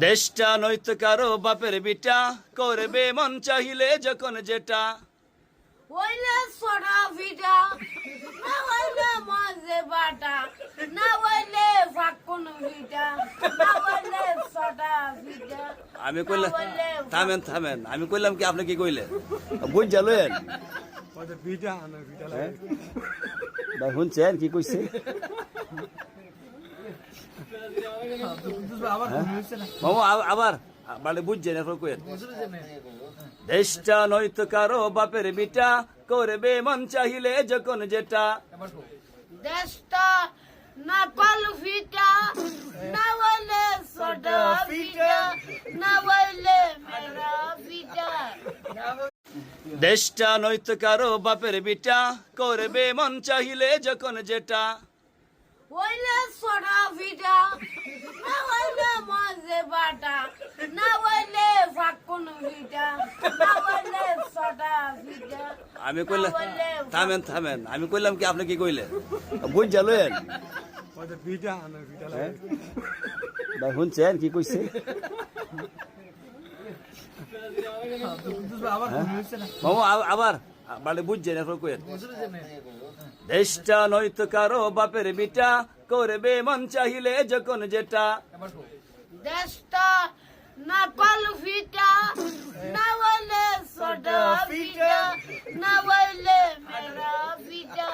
দেশটা নয়তো কারো বাপের বিটা, করবে মন চাহিলে যখন যেটা। হইলে সরা ভিটা, না হইলে মাঝে বাটা, না হইলে ফাঁকুন ভিটা, না হইলে সরা ভিটা। আমি কইলাম থামেন থামেন, আমি কইলাম কি আপনি কি কইলেন বুঝ জালেন ভাই শুনছেন কি কইছে? মামু আবার মানে বুঝছেন এরপর কইেন। দেশটা নয়তো কারো বাপের বিটা, করবে মন চাহিলে যখন যেটা। দেশটা না কল ভিটা, না হইলে সরা ভিটা, না হইলে মেরা ভিটা। দেশটা নয়তো কারো বাপের বিটা, করবে মন চাহিলে যখন যেটা। হইলে সরা ভিটা, না হইলে মাঝে বাটা, না হইলে ফাঁকুন ভিটা, না হইলে সরা ভিটা। আমি কইলাম থামেন থামেন, আমি কইলাম কি আপনি কি কইলেন বুঝ জালেন ভাই শুনছেন কি কইছে? মামু আবার মানে বুঝছেন এরপর কইেন। দেশটা নয়তো কারো বাপের বিটা, করবে মন চাহিলে যখন যেটা। দেশটা না কল ভিটা, না হইলে সরা ভিটা, না হইলে মেরা ভিটা।